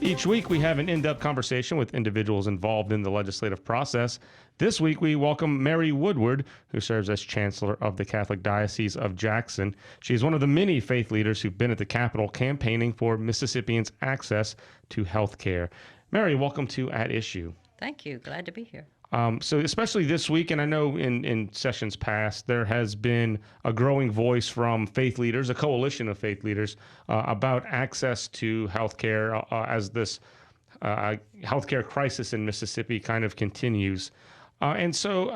Each week, we have an in-depth conversation with individuals involved in the legislative process. This week, we welcome Mary Woodward, who serves as Chancellor of the Catholic Diocese of Jackson. She is one of the many faith leaders who've been at the Capitol campaigning for Mississippians' access to health care. Mary, welcome to At Issue. Thank you. Glad to be here. So especially this week, and I know in sessions past, there has been a growing voice from faith leaders, a coalition of faith leaders, about access to healthcare as this healthcare crisis in Mississippi kind of continues. And so,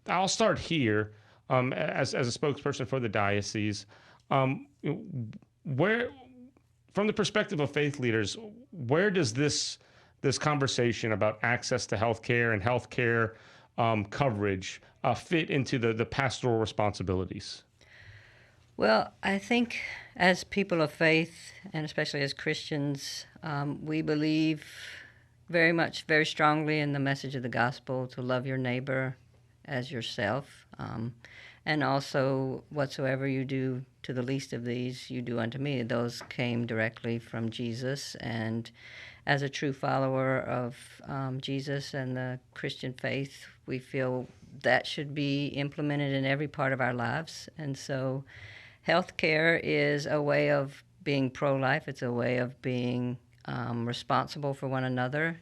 I'll start here as a spokesperson for the diocese. Where, from the perspective of faith leaders, where does this conversation about access to healthcare and healthcare coverage fit into the pastoral responsibilities? Well, I think as people of faith, and especially as Christians, we believe very strongly in the message of the gospel to love your neighbor as yourself. And also, whatsoever you do to the least of these, you do unto me. Those came directly from Jesus. And as a true follower of Jesus and the Christian faith, we feel that should be implemented in every part of our lives. And so healthcare is a way of being pro-life. It's a way of being responsible for one another,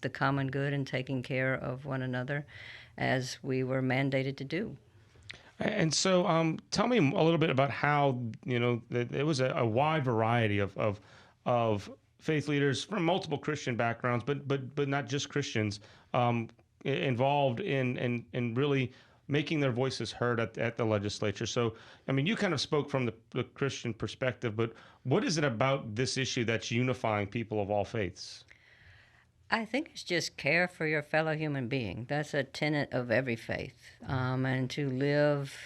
the common good, and taking care of one another as we were mandated to do. And so tell me a little bit about how, it was a wide variety of faith leaders from multiple Christian backgrounds, but not just Christians, involved in really making their voices heard at the legislature. So, I mean, you kind of spoke from the Christian perspective, but what is it about this issue that's unifying people of all faiths? I think it's just care for your fellow human being. That's a tenet of every faith. And to live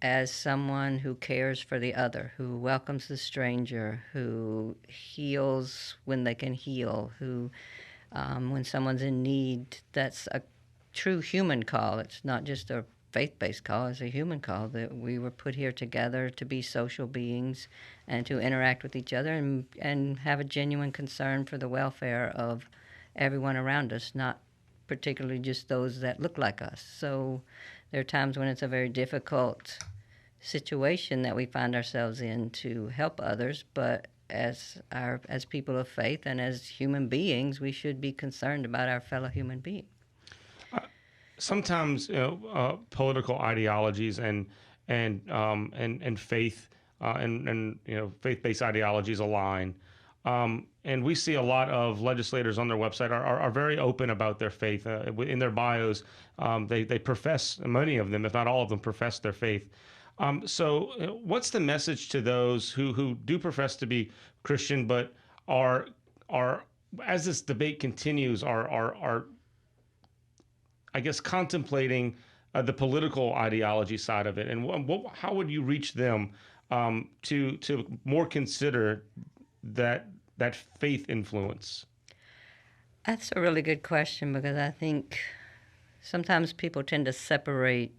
as someone who cares for the other, who welcomes the stranger, who heals when they can heal, who, when someone's in need, that's a true human call. It's not just a faith-based call, it's a human call, that we were put here together to be social beings and to interact with each other and have a genuine concern for the welfare of everyone around us, not particularly just those that look like us. So there are times when it's a very difficult situation that we find ourselves in to help others, but as people of faith and as human beings, we should be concerned about our fellow human being. Sometimes political ideologies and faith and faith-based ideologies align. And we see a lot of legislators on their website are very open about their faith. In their bios, they profess, many of them, if not all of them, profess their faith. So what's the message to those who do profess to be Christian, but are as this debate continues, are I guess contemplating the political ideology side of it, and how would you reach them to more consider that faith influence? That's a really good question, because I think sometimes people tend to separate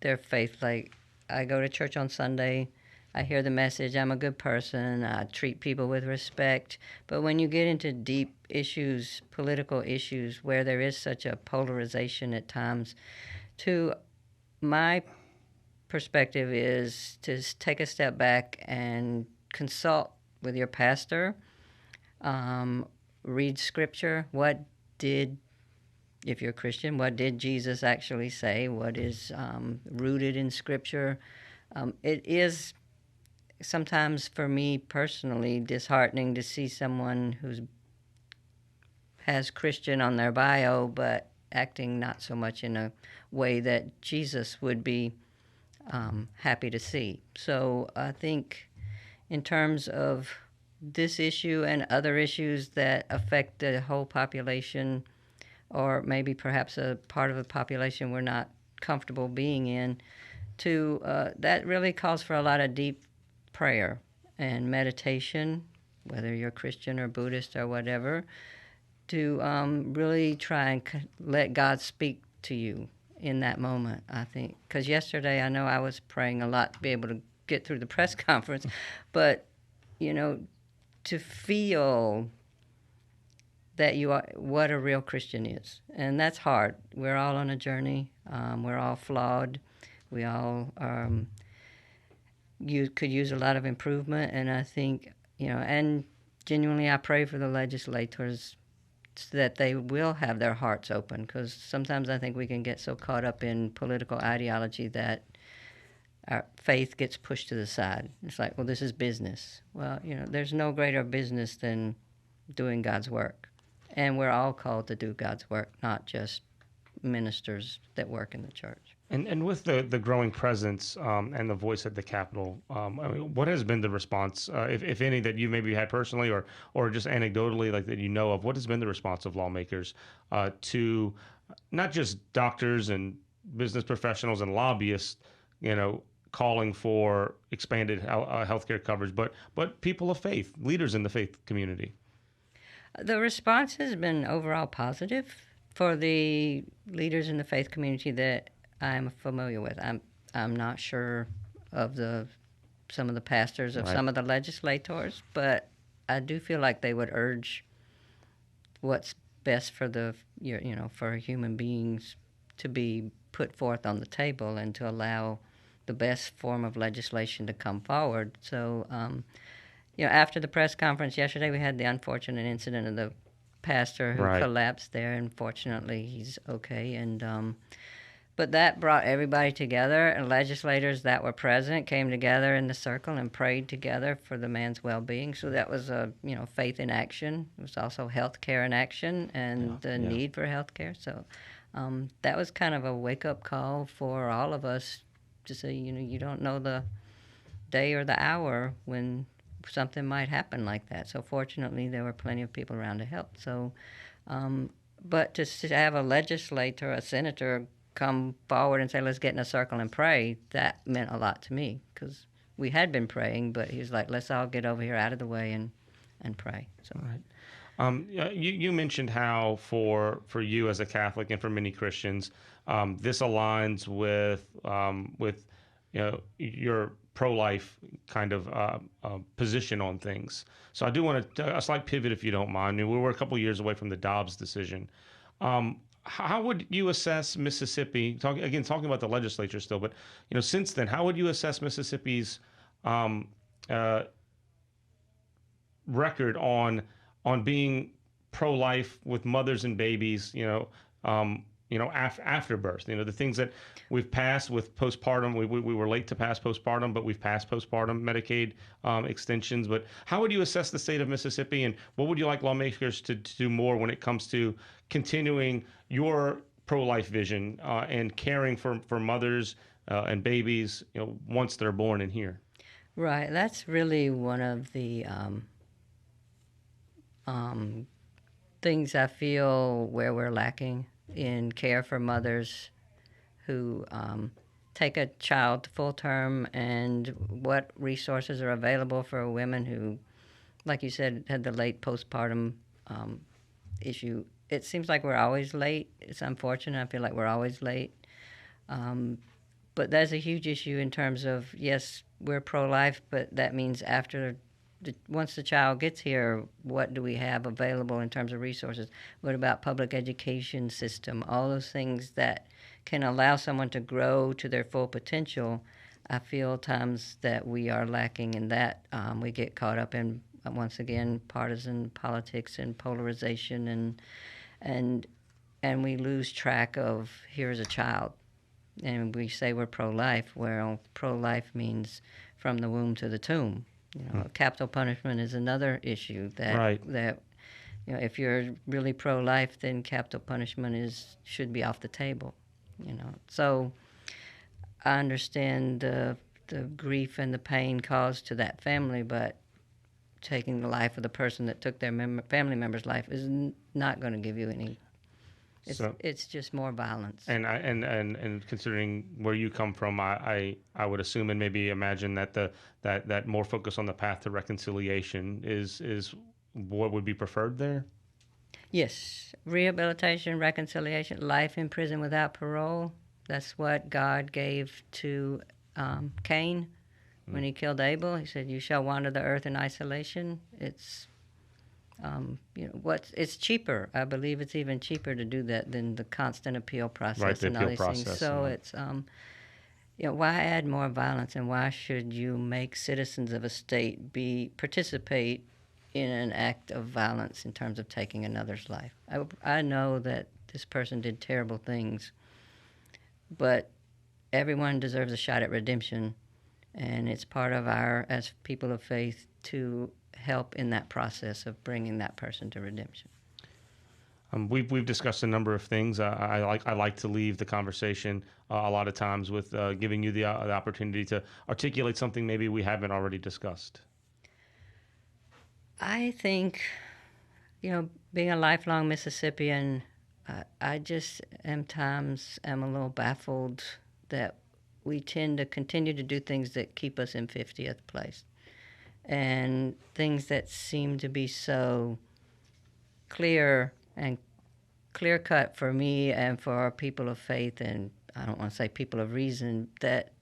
their faith. Like, I go to church on Sunday, I hear the message, I'm a good person, I treat people with respect. But when you get into deep issues, political issues, where there is such a polarization at times, to my perspective is to take a step back and consult with your pastor. Read scripture. If you're a Christian, what did Jesus actually say? What is rooted in scripture? It is sometimes, for me personally, disheartening to see someone who has Christian on their bio, but acting not so much in a way that Jesus would be happy to see. So I think in terms of this issue and other issues that affect the whole population, or maybe perhaps a part of the population we're not comfortable being in, that really calls for a lot of deep prayer and meditation, whether you're Christian or Buddhist or whatever, to really try and let God speak to you in that moment, I think. Because yesterday, I know I was praying a lot to be able to get through the press conference, but, to feel that you are what a real Christian is, and that's hard. We're all on a journey. We're all flawed. We all you could use a lot of improvement, and I think and genuinely, I pray for the legislators so that they will have their hearts open, because sometimes I think we can get so caught up in political ideology that our faith gets pushed to the side. It's like, well, this is business. Well, there's no greater business than doing God's work. And we're all called to do God's work, not just ministers that work in the church. And with the growing presence and the voice at the Capitol, what has been the response, if any, that you maybe had personally or just anecdotally, like that of? What has been the response of lawmakers to not just doctors and business professionals and lobbyists, calling for expanded healthcare coverage, but people of faith, leaders in the faith community? The response has been overall positive for the leaders in the faith community that I'm familiar with. I'm not sure of some of the pastors of some of the legislators, but I do feel like they would urge what's best for for human beings to be put forth on the table and to allow the best form of legislation to come forward. So, after the press conference yesterday, we had the unfortunate incident of the pastor who collapsed there, and fortunately he's okay. And but that brought everybody together, and legislators that were present came together in the circle and prayed together for the man's well-being. So that was faith in action. It was also health care in action and the need for health care. So that was kind of a wake-up call for all of us to say, you don't know the day or the hour when something might happen like that. So fortunately, there were plenty of people around to help. So, but to have a legislator, a senator, come forward and say, let's get in a circle and pray, that meant a lot to me, because we had been praying, but he was like, let's all get over here out of the way and pray. So. All right. You mentioned how for you as a Catholic and for many Christians, this aligns with your pro-life kind of position on things. So I do want a slight pivot, if you don't mind. I mean, we were a couple of years away from the Dobbs decision. How would you assess Mississippi? Talking about the legislature still, but since then, how would you assess Mississippi's record on being pro-life with mothers and babies? After birth, the things that we've passed with postpartum. We were late to pass postpartum, but we've passed postpartum Medicaid extensions. But how would you assess the state of Mississippi, and what would you like lawmakers to do more when it comes to continuing your pro-life vision and caring for mothers and babies, once they're born in here? Right. That's really one of the things I feel where we're lacking in care for mothers who take a child to full term, and what resources are available for women who, like you said, had the late postpartum issue. It seems like we're always late. It's unfortunate. I feel like we're always late. But that's a huge issue in terms of, yes, we're pro-life, but that means once the child gets here, what do we have available in terms of resources? What about public education system? All those things that can allow someone to grow to their full potential. I feel times that we are lacking in that. We get caught up in, once again, partisan politics and polarization, and we lose track of, here's a child. And we say we're pro-life. Well, pro-life means from the womb to the tomb. Capital punishment is another issue that if you're really pro-life, then capital punishment should be off the table. So I understand the grief and the pain caused to that family, but taking the life of the person that took their family member's life is not going to give you any. It's just more violence. And considering where you come from, I would assume and maybe imagine that that more focus on the path to reconciliation is what would be preferred there. Yes, rehabilitation, reconciliation, life in prison without parole. That's what God gave to Cain when he killed Abel. He said, "You shall wander the earth in isolation." It's It's cheaper. I believe it's even cheaper to do that than the constant appeal process Right, the and all appeal these process. things. So it's why add more violence, and why should you make citizens of a state participate in an act of violence in terms of taking another's life? I know that this person did terrible things, but everyone deserves a shot at redemption, and it's part of as people of faith, to help in that process of bringing that person to redemption. We've discussed a number of things. I like to leave the conversation a lot of times with giving you the opportunity to articulate something maybe we haven't already discussed. I think, being a lifelong Mississippian, I just am a little baffled that we tend to continue to do things that keep us in 50th place, and things that seem to be so clear and clear-cut for me and for our people of faith, and I don't want to say people of reason, that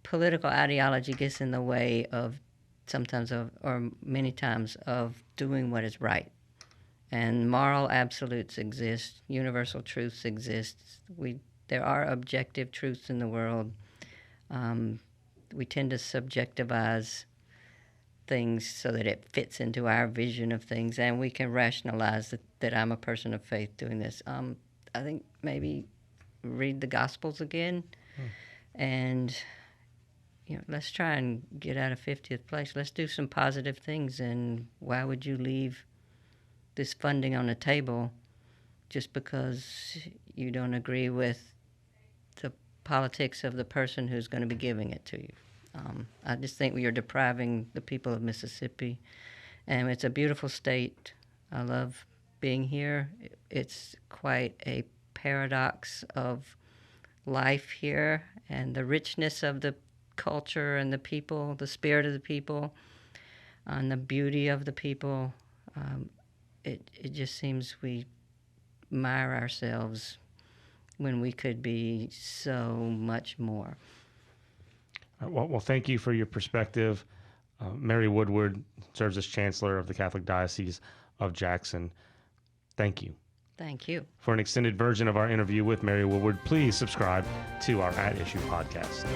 political ideology gets in the way of many times of doing what is right. And moral absolutes exist, universal truths exist. There are objective truths in the world. We tend to subjectivize things so that it fits into our vision of things, and we can rationalize that I'm a person of faith doing this. I think maybe read the Gospels again, and let's try and get out of 50th place. Let's do some positive things, and why would you leave this funding on the table just because you don't agree with the politics of the person who's going to be giving it to you? I just think we are depriving the people of Mississippi, and it's a beautiful state. I love being here. It's quite a paradox of life here, and the richness of the culture and the people, the spirit of the people, and the beauty of the people. It just seems we mire ourselves when we could be so much more. Well, thank you for your perspective. Mary Woodward serves as Chancellor of the Catholic Diocese of Jackson. Thank you. Thank you. For an extended version of our interview with Mary Woodward, please subscribe to our At Issue podcast.